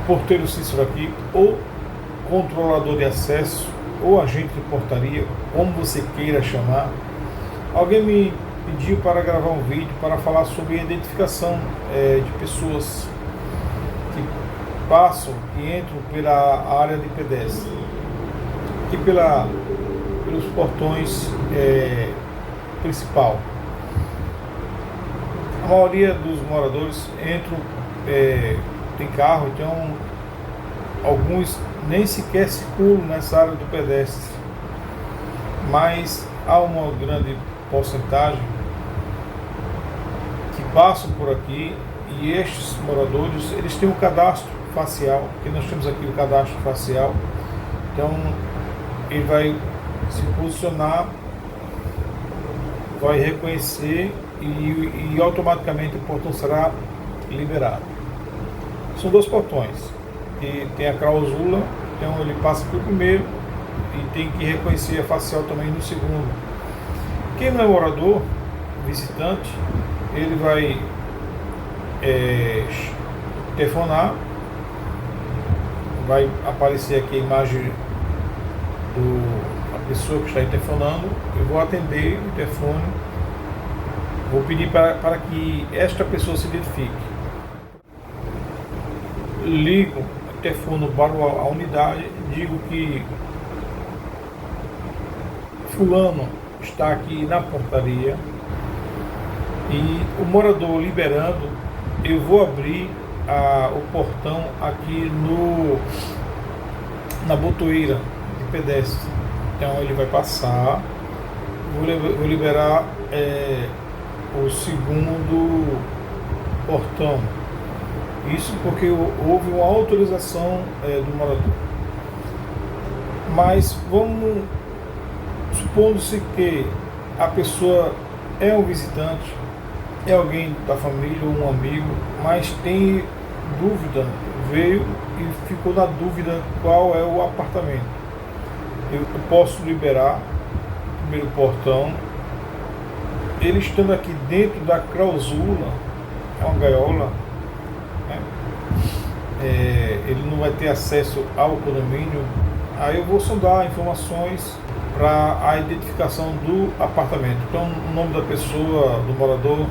porteiro Cícero aqui, ou controlador de acesso, ou agente de portaria, como você queira chamar. Alguém me pediu para gravar um vídeo para falar sobre a identificação de pessoas que passam, que entram pela área de pedestre, aqui pelos portões principal. A maioria dos moradores entram, tem carro, então alguns nem sequer circulam nessa área do pedestre, mas há uma grande porcentagem que passam por aqui, e estes moradores, eles têm um cadastro facial, que nós temos aqui o cadastro facial, então ele vai se posicionar, vai reconhecer e automaticamente o portão será liberado. São dois portões, que tem a clausula, então ele passa pelo primeiro e tem que reconhecer a facial também no segundo. Quem não é morador, visitante, ele vai telefonar, vai aparecer aqui a imagem da pessoa que está telefonando, eu vou atender o telefone, vou pedir para que esta pessoa se identifique. Ligo o telefone para a unidade, digo que fulano está aqui na portaria, e o morador liberando, eu vou abrir o portão aqui na botoeira de pedestre. Então ele vai passar, vou liberar o segundo portão. Isso porque houve uma autorização do morador. Mas vamos, supondo-se que a pessoa é um visitante, é alguém da família ou um amigo, mas tem dúvida, veio e ficou na dúvida qual é o apartamento. Eu posso liberar o primeiro portão, ele estando aqui dentro da clausula, é uma gaiola, né? Ele não vai ter acesso ao condomínio. Aí eu vou sondar informações para a identificação do apartamento. Então, o nome da pessoa, do morador,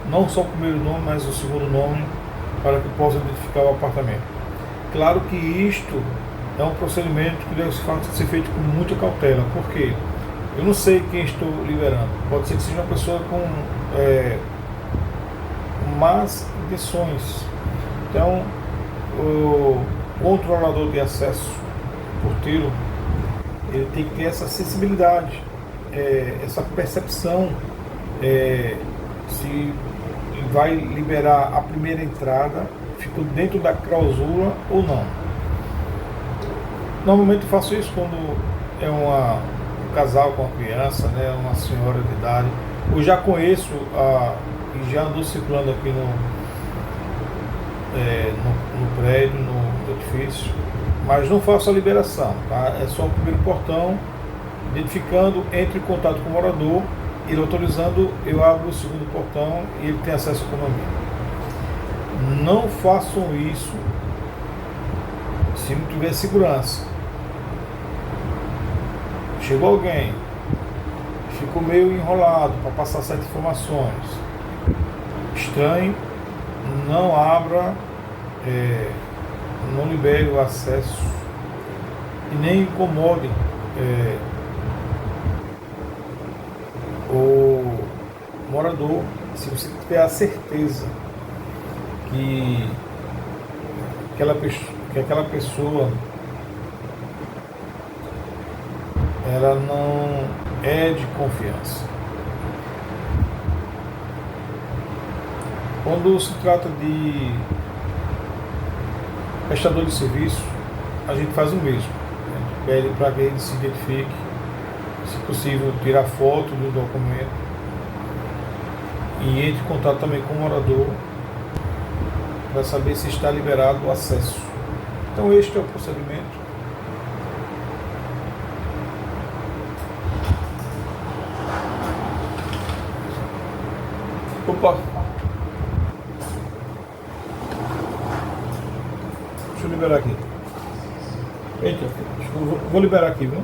não só o primeiro nome, mas o segundo nome, para que eu possa identificar o apartamento. Claro que isto é um procedimento que deve ser feito com muita cautela, porque eu não sei quem estou liberando. Pode ser que seja uma pessoa com más intenções. Então, o controlador de acesso, porteiro, ele tem que ter essa sensibilidade, essa percepção, se vai liberar a primeira entrada, ficou dentro da clausura ou não. Normalmente eu faço isso quando é um casal com uma criança, né, uma senhora de idade. Eu já conheço e já ando circulando aqui no prédio, no edifício, mas não faço a liberação, tá? É só o primeiro portão, identificando, entre em contato com o morador, ele autorizando, eu abro o segundo portão e ele tem acesso ao condomínio. Não façam isso se não tiver segurança. Chegou alguém, ficou meio enrolado para passar certas informações, estranho, não abra, não libere o acesso e nem incomode o morador, se você tiver a certeza que aquela pessoa ela não é de confiança. Quando se trata de prestador de serviço, a gente faz o mesmo. A gente pede para que ele se identifique, se possível, tirar foto do documento e entre em contato também com o morador para saber se está liberado o acesso. Então este é o procedimento. Opa! Deixa eu liberar aqui. Eita, vou liberar aqui, viu?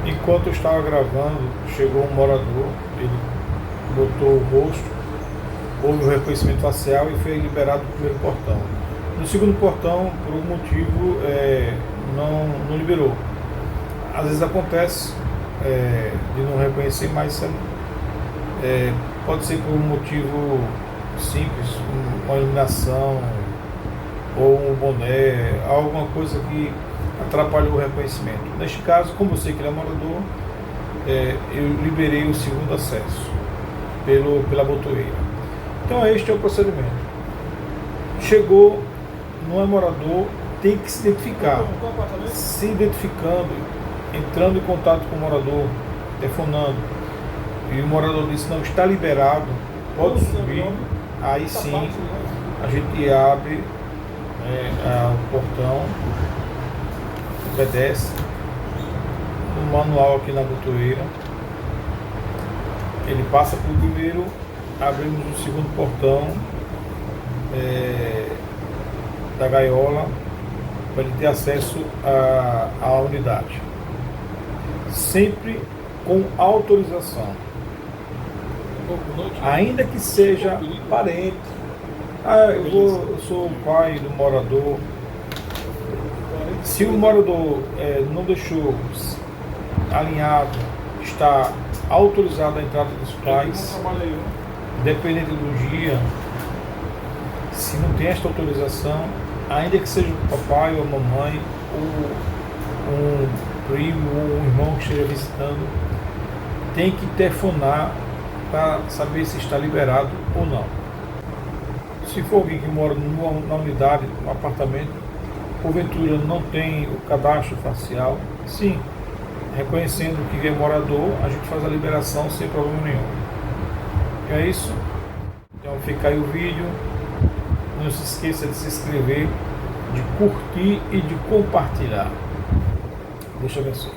Enquanto eu estava gravando, chegou um morador, ele botou o rosto, houve o reconhecimento facial e foi liberado do primeiro portão. No segundo portão, por algum motivo, não liberou. Às vezes acontece de não reconhecer, mas pode ser por um motivo simples, uma iluminação ou um boné, alguma coisa que atrapalhou o reconhecimento. Neste caso, como eu sei que ele é morador, eu liberei o segundo acesso pela botoeira. Então este é o procedimento. Chegou, não é morador, tem que se identificar. Se identificando, entrando em contato com o morador, telefonando, e o morador disse não está liberado, pode subir, aí sim a gente abre o portão, obedece um manual aqui na botoeira, ele passa para o primeiro, abrimos o segundo portão da gaiola para ele ter acesso à unidade, sempre com autorização, ainda que seja parente. Eu sou o pai do morador. Se o morador não deixou alinhado, está autorizado a entrada dos pais, independente do dia, se não tem esta autorização, ainda que seja o papai ou a mamãe, ou um primo ou um irmão que esteja visitando, tem que telefonar para saber se está liberado ou não. Se for alguém que mora na unidade, no apartamento, porventura não tem o cadastro facial, sim, reconhecendo que é morador, a gente faz a liberação sem problema nenhum. É isso. Então fica aí o vídeo. Não se esqueça de se inscrever, de curtir e de compartilhar. Deus te abençoe.